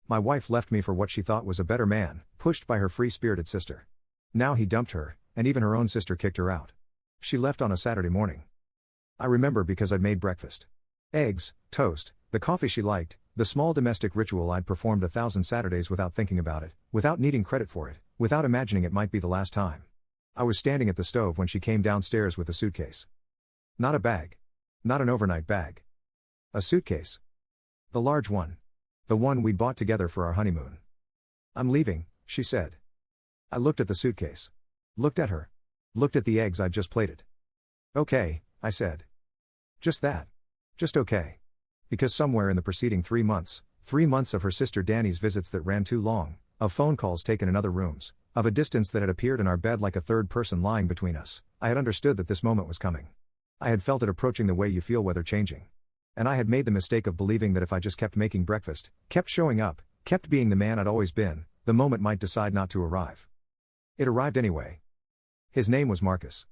My wife left me for what she thought was a better man, pushed by her free-spirited sister. Now he dumped her, and even her own sister kicked her out. She left on a Saturday morning. I remember because I'd made breakfast. Eggs, toast, the coffee she liked, the small domestic ritual I'd performed 1,000 Saturdays without thinking about it, without needing credit for it, without imagining it might be the last time. I was standing at the stove when she came downstairs with a suitcase. Not a bag. Not an overnight bag. A suitcase. The large one. The one we'd bought together for our honeymoon. "I'm leaving," she said. I looked at the suitcase. Looked at her. Looked at the eggs I'd just plated. "Okay," I said. Just that. Just okay. Because somewhere in the preceding 3 months, 3 months of her sister Dani's visits that ran too long, of phone calls taken in other rooms, of a distance that had appeared in our bed like a third person lying between us, I had understood that this moment was coming. I had felt it approaching the way you feel weather changing. And I had made the mistake of believing that if I just kept making breakfast, kept showing up, kept being the man I'd always been, the moment might decide not to arrive. It arrived anyway. His name was Marcus.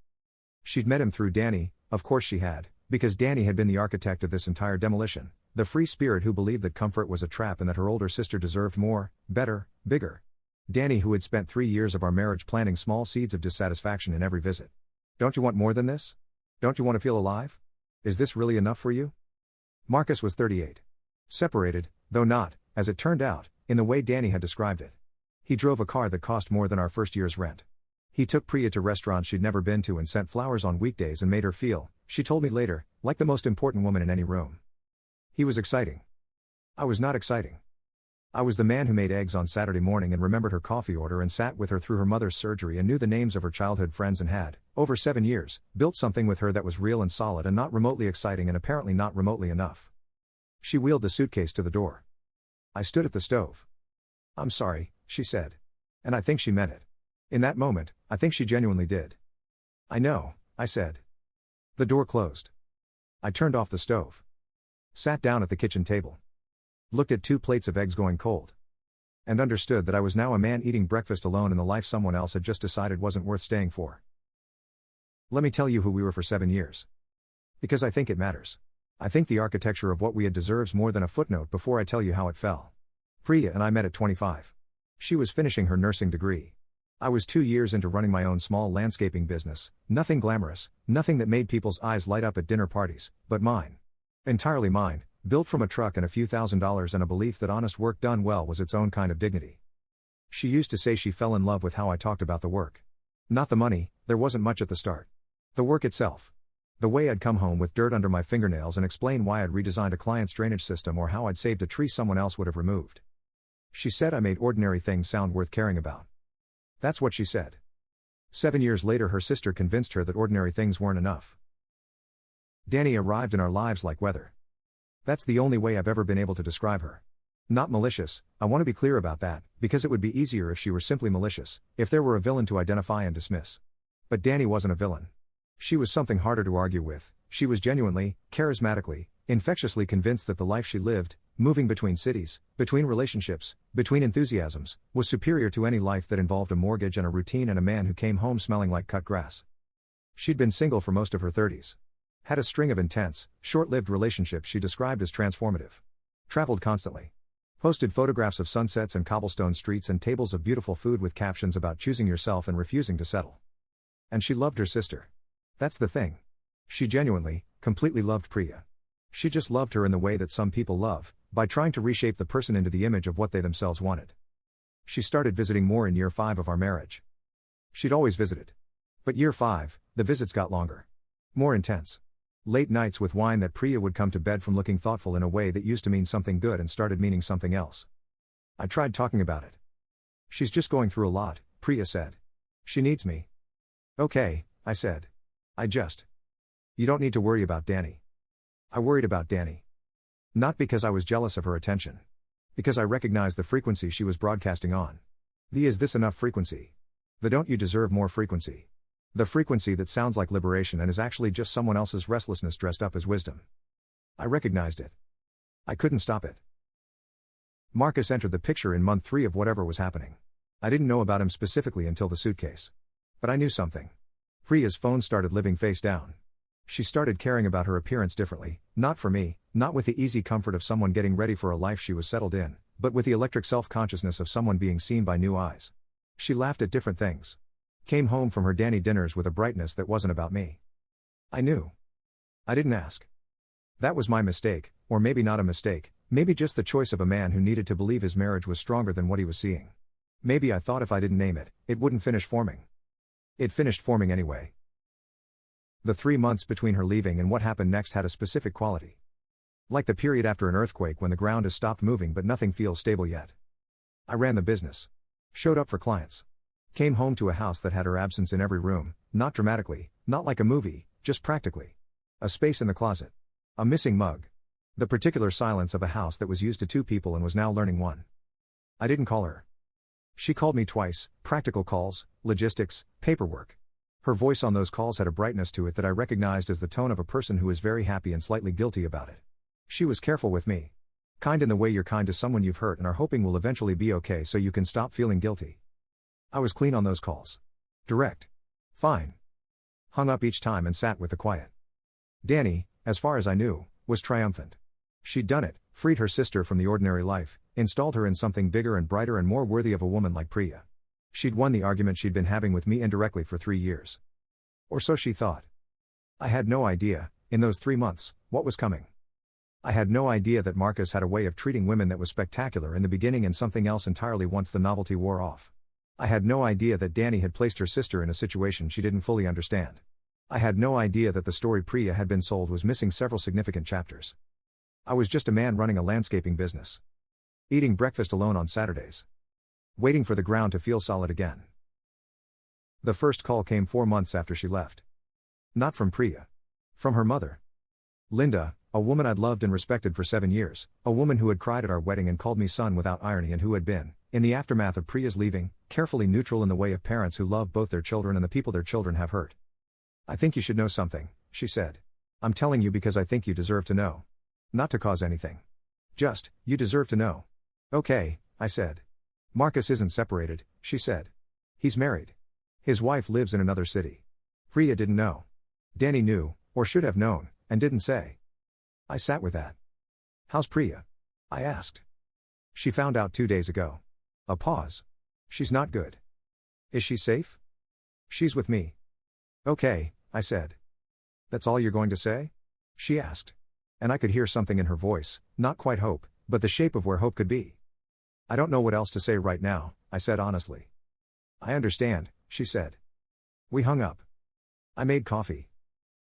She'd met him through Dani, of course she had, because Dani had been the architect of this entire demolition, the free spirit who believed that comfort was a trap and that her older sister deserved more, better, bigger. Dani, who had spent 3 years of our marriage planting small seeds of dissatisfaction in every visit. Don't you want more than this? Don't you want to feel alive? Is this really enough for you? Marcus was 38. Separated, though not, as it turned out, in the way Dani had described it. He drove a car that cost more than our first year's rent. He took Priya to restaurants she'd never been to and sent flowers on weekdays and made her feel, she told me later, like the most important woman in any room. He was exciting. I was not exciting. I was the man who made eggs on Saturday morning and remembered her coffee order and sat with her through her mother's surgery and knew the names of her childhood friends and had, over 7 years, built something with her that was real and solid and not remotely exciting and apparently not remotely enough. She wheeled the suitcase to the door. I stood at the stove. "I'm sorry," she said. And I think she meant it. In that moment, I think she genuinely did. "I know," I said. The door closed. I turned off the stove. Sat down at the kitchen table. Looked at 2 plates of eggs going cold. And understood that I was now a man eating breakfast alone in the life someone else had just decided wasn't worth staying for. Let me tell you who we were for 7 years. Because I think it matters. I think the architecture of what we had deserves more than a footnote before I tell you how it fell. Priya and I met at 25. She was finishing her nursing degree. I was 2 years into running my own small landscaping business, nothing glamorous, nothing that made people's eyes light up at dinner parties, but mine. Entirely mine, built from a truck and a few $1,000s and a belief that honest work done well was its own kind of dignity. She used to say she fell in love with how I talked about the work. Not the money, there wasn't much at the start. The work itself. The way I'd come home with dirt under my fingernails and explain why I'd redesigned a client's drainage system or how I'd saved a tree someone else would have removed. She said I made ordinary things sound worth caring about. That's what she said. 7 years later her sister convinced her that ordinary things weren't enough. Dani arrived in our lives like weather. That's the only way I've ever been able to describe her. Not malicious, I want to be clear about that, because it would be easier if she were simply malicious, if there were a villain to identify and dismiss. But Dani wasn't a villain. She was something harder to argue with. She was genuinely, charismatically, infectiously convinced that the life she lived, moving between cities, between relationships, between enthusiasms, was superior to any life that involved a mortgage and a routine and a man who came home smelling like cut grass. She'd been single for most of her 30s. Had a string of intense, short-lived relationships she described as transformative. Traveled constantly. Posted photographs of sunsets and cobblestone streets and tables of beautiful food with captions about choosing yourself and refusing to settle. And she loved her sister. That's the thing. She genuinely, completely loved Priya. She just loved her in the way that some people love, by trying to reshape the person into the image of what they themselves wanted. She started visiting more in year 5 of our marriage. She'd always visited. But year 5, the visits got longer. More intense. Late nights with wine that Priya would come to bed from looking thoughtful in a way that used to mean something good and started meaning something else. I tried talking about it. "She's just going through a lot," Priya said. "She needs me." "Okay," I said. You don't need to worry about Dani." I worried about Dani. Not because I was jealous of her attention. Because I recognized the frequency she was broadcasting on. The "is this enough" frequency. The "don't you deserve more" frequency. The frequency that sounds like liberation and is actually just someone else's restlessness dressed up as wisdom. I recognized it. I couldn't stop it. Marcus entered the picture in month 3 of whatever was happening. I didn't know about him specifically until the suitcase. But I knew something. Priya's phone started living face down. She started caring about her appearance differently, not for me, not with the easy comfort of someone getting ready for a life she was settled in, but with the electric self-consciousness of someone being seen by new eyes. She laughed at different things. Came home from her Dani dinners with a brightness that wasn't about me. I knew. I didn't ask. That was my mistake, or maybe not a mistake, maybe just the choice of a man who needed to believe his marriage was stronger than what he was seeing. Maybe I thought if I didn't name it, it wouldn't finish forming. It finished forming anyway. The 3 months between her leaving and what happened next had a specific quality. Like the period after an earthquake when the ground has stopped moving but nothing feels stable yet. I ran the business. Showed up for clients. Came home to a house that had her absence in every room, not dramatically, not like a movie, just practically. A space in the closet. A missing mug. The particular silence of a house that was used to 2 people and was now learning 1. I didn't call her. She called me twice, practical calls, logistics, paperwork. Her voice on those calls had a brightness to it that I recognized as the tone of a person who is very happy and slightly guilty about it. She was careful with me. Kind in the way you're kind to someone you've hurt and are hoping will eventually be okay so you can stop feeling guilty. I was clean on those calls. Direct. Fine. Hung up each time and sat with the quiet. Dani, as far as I knew, was triumphant. She'd done it, freed her sister from the ordinary life, installed her in something bigger and brighter and more worthy of a woman like Priya. She'd won the argument she'd been having with me indirectly for 3 years. Or so she thought. I had no idea, in those 3 months, what was coming. I had no idea that Marcus had a way of treating women that was spectacular in the beginning and something else entirely once the novelty wore off. I had no idea that Dani had placed her sister in a situation she didn't fully understand. I had no idea that the story Priya had been sold was missing several significant chapters. I was just a man running a landscaping business. Eating breakfast alone on Saturdays. Waiting for the ground to feel solid again. The first call came 4 months after she left. Not from Priya. From her mother. Linda, a woman I'd loved and respected for 7 years, a woman who had cried at our wedding and called me son without irony and who had been, in the aftermath of Priya's leaving, carefully neutral in the way of parents who love both their children and the people their children have hurt. I think you should know something, she said. I'm telling you because I think you deserve to know. Not to cause anything. Just, you deserve to know. Okay, I said. Marcus isn't separated, she said. He's married. His wife lives in another city. Priya didn't know. Dani knew, or should have known, and didn't say. I sat with that. How's Priya? I asked. She found out 2 days ago. A pause. She's not good. Is she safe? She's with me. Okay, I said. That's all you're going to say? She asked. And I could hear something in her voice, not quite hope, but the shape of where hope could be. I don't know what else to say right now, I said honestly. I understand, she said. We hung up. I made coffee.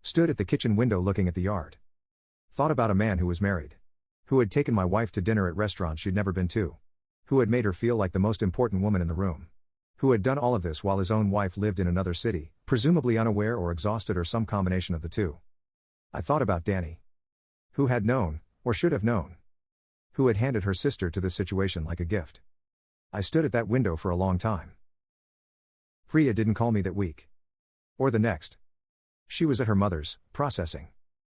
Stood at the kitchen window looking at the yard. Thought about a man who was married. Who had taken my wife to dinner at restaurants she'd never been to. Who had made her feel like the most important woman in the room. Who had done all of this while his own wife lived in another city, presumably unaware or exhausted or some combination of the two. I thought about Dani. Who had known, or should have known. Who had handed her sister to this situation like a gift. I stood at that window for a long time. Priya didn't call me that week. Or the next. She was at her mother's, processing.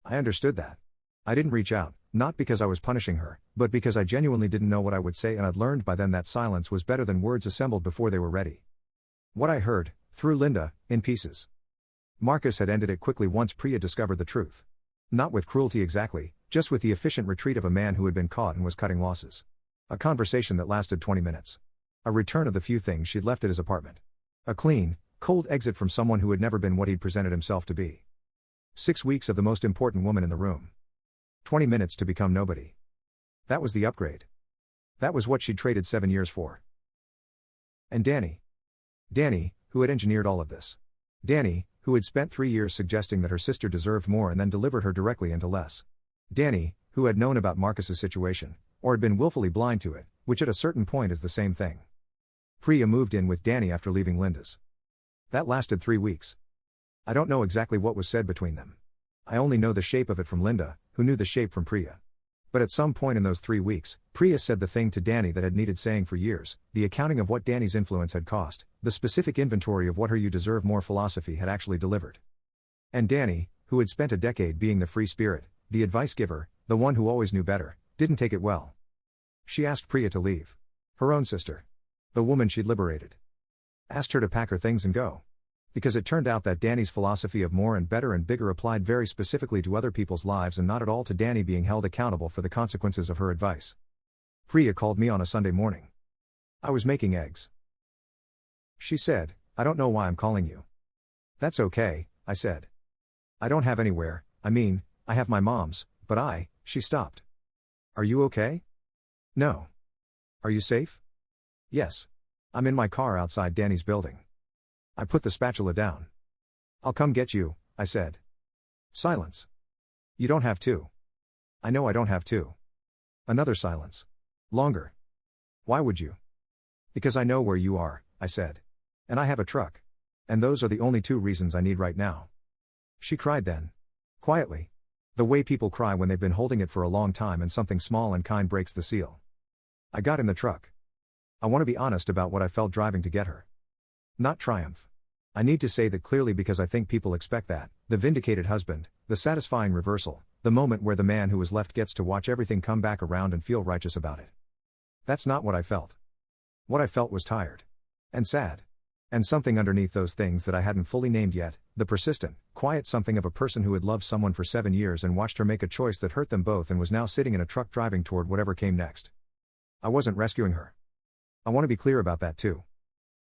I understood that. I didn't reach out, not because I was punishing her, but because I genuinely didn't know what I would say and I'd learned by then that silence was better than words assembled before they were ready. What I heard, through Linda, in pieces. Marcus had ended it quickly once Priya discovered the truth. Not with cruelty exactly, just with the efficient retreat of a man who had been caught and was cutting losses. A conversation that lasted 20 minutes. A return of the few things she'd left at his apartment. A clean, cold exit from someone who had never been what he'd presented himself to be. 6 weeks of the most important woman in the room. 20 minutes to become nobody. That was the upgrade. That was what she'd traded 7 years for. And Dani. Dani, who had engineered all of this. Dani, who had spent 3 years suggesting that her sister deserved more and then delivered her directly into less. Dani, who had known about Marcus's situation, or had been willfully blind to it, which at a certain point is the same thing. Priya moved in with Dani after leaving Linda's. That lasted 3 weeks. I don't know exactly what was said between them. I only know the shape of it from Linda, who knew the shape from Priya. But at some point in those 3 weeks, Priya said the thing to Dani that had needed saying for years, the accounting of what Dani's influence had cost, the specific inventory of what her you deserve more philosophy had actually delivered. And Dani, who had spent a decade being the free spirit, the advice giver, the one who always knew better, didn't take it well. She asked Priya to leave. Her own sister. The woman she'd liberated. Asked her to pack her things and go. Because it turned out that Dani's philosophy of more and better and bigger applied very specifically to other people's lives and not at all to Dani being held accountable for the consequences of her advice. Priya called me on a Sunday morning. I was making eggs. She said, "I don't know why I'm calling you." "That's okay," I said. "I don't have anywhere, I have my mom's, but She stopped. "Are you okay?" "No." "Are you safe?" "Yes. I'm in my car outside Dani's building." I put the spatula down. "I'll come get you," I said. Silence. "You don't have to." "I know I don't have to." Another silence. Longer. "Why would you?" "Because I know where you are," I said. "And I have a truck. And those are the only two reasons I need right now." She cried then. Quietly. The way people cry when they've been holding it for a long time and something small and kind breaks the seal. I got in the truck. I want to be honest about what I felt driving to get her. Not triumph. I need to say that clearly because I think people expect that, the vindicated husband, the satisfying reversal, the moment where the man who was left gets to watch everything come back around and feel righteous about it. That's not what I felt. What I felt was tired. And sad. And something underneath those things that I hadn't fully named yet, the persistent, quiet something of a person who had loved someone for 7 years and watched her make a choice that hurt them both and was now sitting in a truck driving toward whatever came next. I wasn't rescuing her. I want to be clear about that too.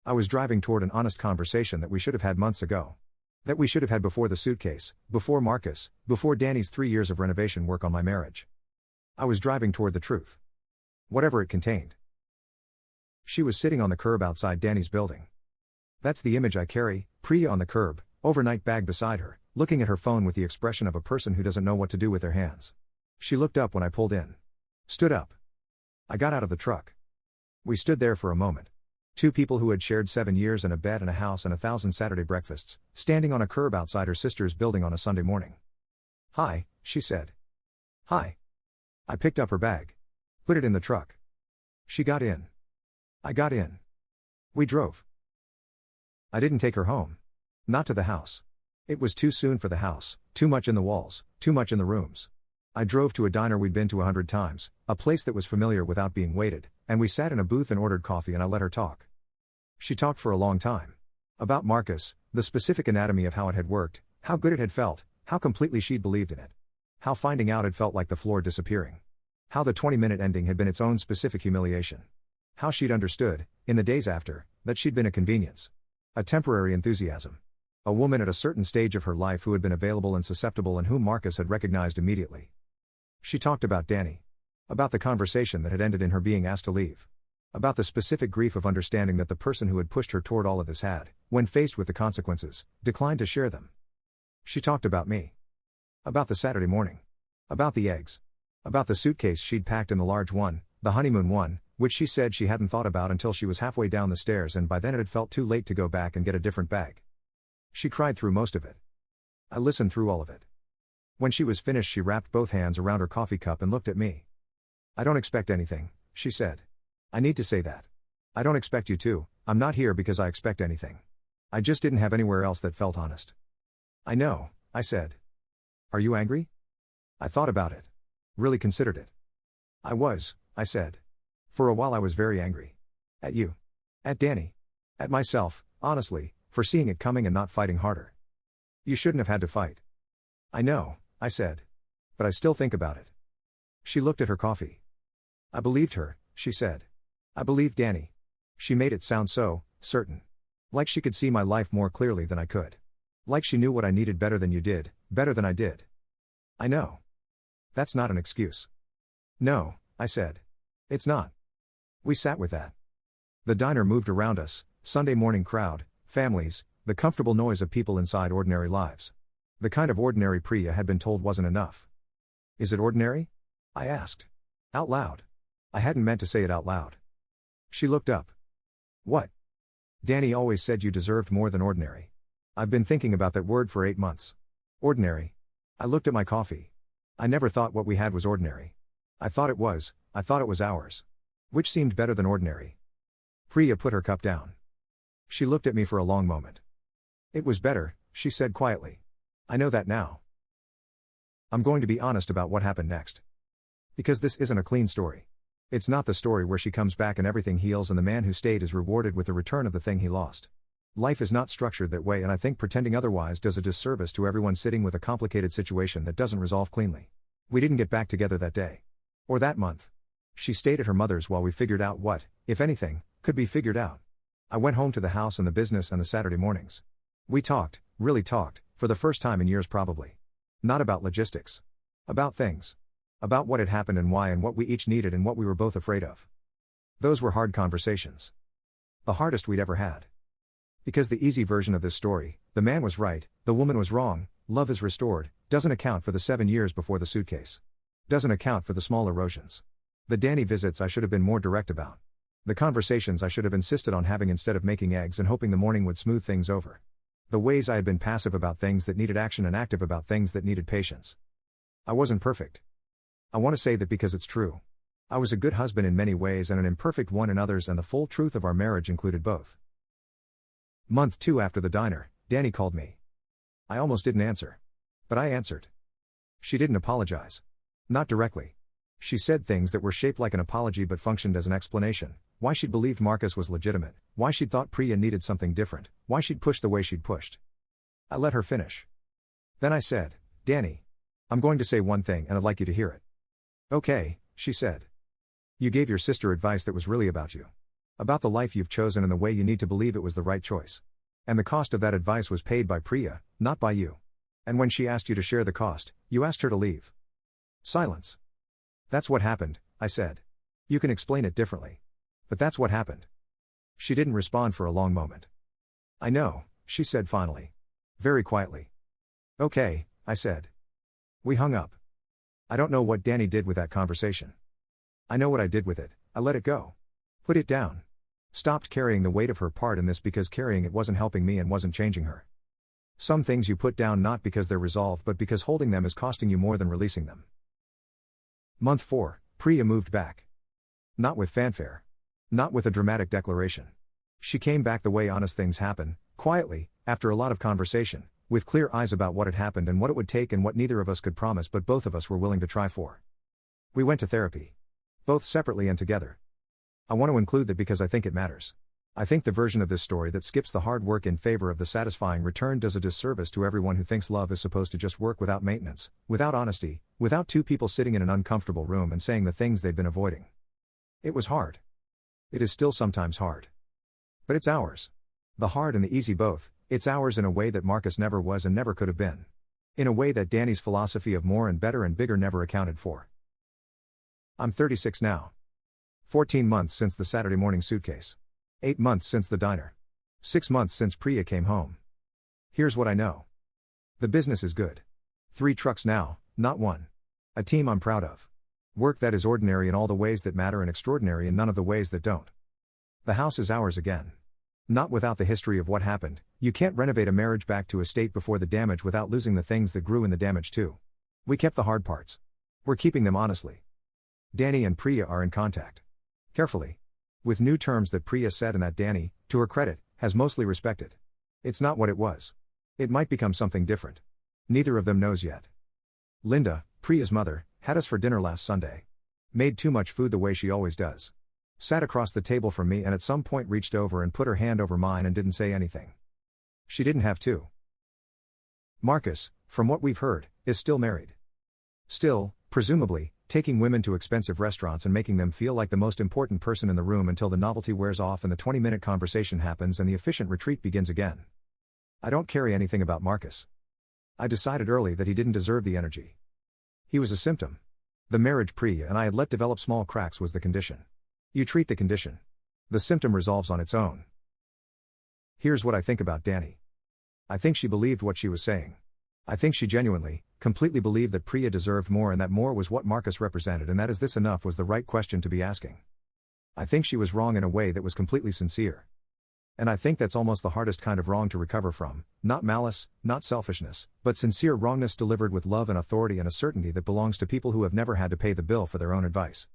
I was driving toward an honest conversation that we should have had months ago. That we should have had before the suitcase, before Marcus, before Dani's 3 years of renovation work on my marriage. I was driving toward the truth. Whatever it contained. She was sitting on the curb outside Dani's building. That's the image I carry, Priya on the curb, overnight bag beside her, looking at her phone with the expression of a person who doesn't know what to do with their hands. She looked up when I pulled in. Stood up. I got out of the truck. We stood there for a moment. Two people who had shared 7 years and a bed and a house and 1,000 Saturday breakfasts, standing on a curb outside her sister's building on a Sunday morning. "Hi," she said. "Hi." I picked up her bag. Put it in the truck. She got in. I got in. We drove. I didn't take her home. Not to the house. It was too soon for the house, too much in the walls, too much in the rooms. I drove to a diner we'd been to 100 times, a place that was familiar without being waited, and we sat in a booth and ordered coffee and I let her talk. She talked for a long time. About Marcus, the specific anatomy of how it had worked, how good it had felt, how completely she'd believed in it. How finding out had felt like the floor disappearing. How the 20-minute ending had been its own specific humiliation. How she'd understood, in the days after, that she'd been a convenience. A temporary enthusiasm. A woman at a certain stage of her life who had been available and susceptible and whom Marcus had recognized immediately. She talked about Dani. About the conversation that had ended in her being asked to leave. About the specific grief of understanding that the person who had pushed her toward all of this had, when faced with the consequences, declined to share them. She talked about me. About the Saturday morning. About the eggs. About the suitcase she'd packed in the large one, the honeymoon one, which she said she hadn't thought about until she was halfway down the stairs and by then it had felt too late to go back and get a different bag. She cried through most of it. I listened through all of it. When she was finished she wrapped both hands around her coffee cup and looked at me. "I don't expect anything," she said. "I need to say that. I don't expect you to, I'm not here because I expect anything. I just didn't have anywhere else that felt honest." "I know," I said. "Are you angry?" I thought about it. Really considered it. "I was," I said. "For a while I was very angry. At you. At Dani. At myself, honestly, for seeing it coming and not fighting harder. You shouldn't have had to fight." "I know," I said. "But I still think about it." She looked at her coffee. "I believed her," she said. "I believed Dani." She made it sound so certain. Like she could see my life more clearly than I could. Like she knew what I needed better than you did, better than I did. "I know." "That's not an excuse." "No," I said. "It's not." We sat with that. The diner moved around us, Sunday morning crowd, families, the comfortable noise of people inside ordinary lives. The kind of ordinary Priya had been told wasn't enough. "Is it ordinary?" I asked. Out loud. I hadn't meant to say it out loud. She looked up. "What?" "Dani always said you deserved more than ordinary. I've been thinking about that word for 8 months. Ordinary." I looked at my coffee. I never thought what we had was ordinary. I thought it was ours. Which seemed better than ordinary. Priya put her cup down. She looked at me for a long moment. "It was better," she said quietly. "I know that now. I'm going to be honest about what happened next. Because this isn't a clean story. It's not the story where she comes back and everything heals and the man who stayed is rewarded with the return of the thing he lost. Life is not structured that way and I think pretending otherwise does a disservice to everyone sitting with a complicated situation that doesn't resolve cleanly. We didn't get back together that day. Or that month. She stayed at her mother's while we figured out what, if anything, could be figured out. I went home to the house and the business and the Saturday mornings. We talked, really talked, for the first time in years probably. Not about logistics. About things. About what had happened and why and what we each needed and what we were both afraid of. Those were hard conversations. The hardest we'd ever had. Because the easy version of this story, the man was right, the woman was wrong, love is restored, doesn't account for the 7 years before the suitcase. Doesn't account for the small erosions. The Dani visits I should have been more direct about. The conversations I should have insisted on having instead of making eggs and hoping the morning would smooth things over. The ways I had been passive about things that needed action and active about things that needed patience. I wasn't perfect. I want to say that because it's true. I was a good husband in many ways and an imperfect one in others, and the full truth of our marriage included both. Month 2 after the diner, Dani called me. I almost didn't answer. But I answered. She didn't apologize. Not directly. She said things that were shaped like an apology but functioned as an explanation. Why she'd believed Marcus was legitimate, why she'd thought Priya needed something different, why she'd pushed the way she'd pushed. I let her finish. Then I said, Dani, I'm going to say one thing and I'd like you to hear it. Okay, she said. You gave your sister advice that was really about you. About the life you've chosen and the way you need to believe it was the right choice. And the cost of that advice was paid by Priya, not by you. And when she asked you to share the cost, you asked her to leave. Silence. That's what happened, I said. You can explain it differently. But that's what happened. She didn't respond for a long moment. I know, she said finally. Very quietly. Okay, I said. We hung up. I don't know what Dani did with that conversation. I know what I did with it, I let it go. Put it down. Stopped carrying the weight of her part in this because carrying it wasn't helping me and wasn't changing her. Some things you put down not because they're resolved but because holding them is costing you more than releasing them. Month 4, Priya moved back. Not with fanfare. Not with a dramatic declaration. She came back the way honest things happen, quietly, after a lot of conversation, with clear eyes about what had happened and what it would take and what neither of us could promise but both of us were willing to try for. We went to therapy. Both separately and together. I want to include that because I think it matters. I think the version of this story that skips the hard work in favor of the satisfying return does a disservice to everyone who thinks love is supposed to just work without maintenance, without honesty, without two people sitting in an uncomfortable room and saying the things they'd been avoiding. It was hard. It is still sometimes hard. But it's ours. The hard and the easy both, it's ours in a way that Marcus never was and never could have been. In a way that Dani's philosophy of more and better and bigger never accounted for. I'm 36 now. 14 months since the Saturday morning suitcase. 8 months since the diner. 6 months since Priya came home. Here's what I know. The business is good. 3 trucks now, not 1. A team I'm proud of. Work that is ordinary in all the ways that matter and extraordinary in none of the ways that don't. The house is ours again. Not without the history of what happened. You can't renovate a marriage back to a state before the damage without losing the things that grew in the damage too. We kept the hard parts. We're keeping them honestly. Dani and Priya are in contact. Carefully. With new terms that Priya said and that Dani, to her credit, has mostly respected. It's not what it was. It might become something different. Neither of them knows yet. Linda, Priya's mother, had us for dinner last Sunday. Made too much food the way she always does. Sat across the table from me and at some point reached over and put her hand over mine and didn't say anything. She didn't have to. Marcus, from what we've heard, is still married. Still, presumably, taking women to expensive restaurants and making them feel like the most important person in the room until the novelty wears off and the 20-minute conversation happens and the efficient retreat begins again. I don't carry anything about Marcus. I decided early that he didn't deserve the energy. He was a symptom. The marriage Priya and I had let develop small cracks was the condition. You treat the condition. The symptom resolves on its own. Here's what I think about Dani. I think she believed what she was saying. I think she genuinely, completely believed that Priya deserved more and that more was what Marcus represented and that is this enough was the right question to be asking. I think she was wrong in a way that was completely sincere. And I think that's almost the hardest kind of wrong to recover from, not malice, not selfishness, but sincere wrongness delivered with love and authority and a certainty that belongs to people who have never had to pay the bill for their own advice.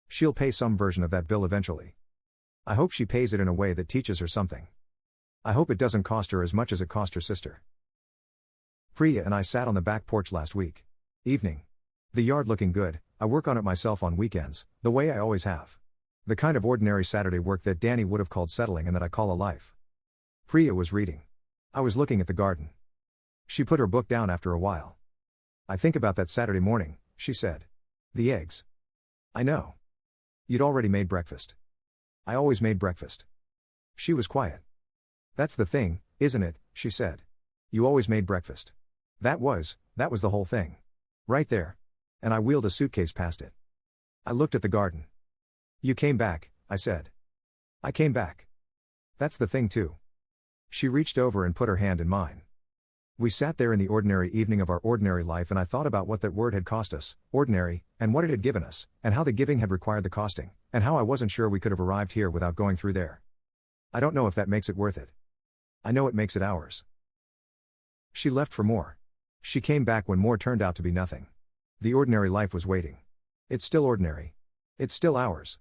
She'll pay some version of that bill eventually. I hope she pays it in a way that teaches her something. I hope it doesn't cost her as much as it cost her sister. Priya and I sat on the back porch last week. Evening. The yard looking good, I work on it myself on weekends, the way I always have. The kind of ordinary Saturday work that Dani would have called settling and that I call a life. Priya was reading. I was looking at the garden. She put her book down after a while. I think about that Saturday morning, she said. The eggs. I know. You'd already made breakfast. I always made breakfast. She was quiet. That's the thing, isn't it, she said. You always made breakfast. That was the whole thing. Right there. And I wheeled a suitcase past it. I looked at the garden. You came back, I said. I came back. That's the thing too. She reached over and put her hand in mine. We sat there in the ordinary evening of our ordinary life, and I thought about what that word had cost us, ordinary, and what it had given us, and how the giving had required the costing, and how I wasn't sure we could have arrived here without going through there. I don't know if that makes it worth it. I know it makes it ours. She left for more. She came back when more turned out to be nothing. The ordinary life was waiting. It's still ordinary. It's still ours.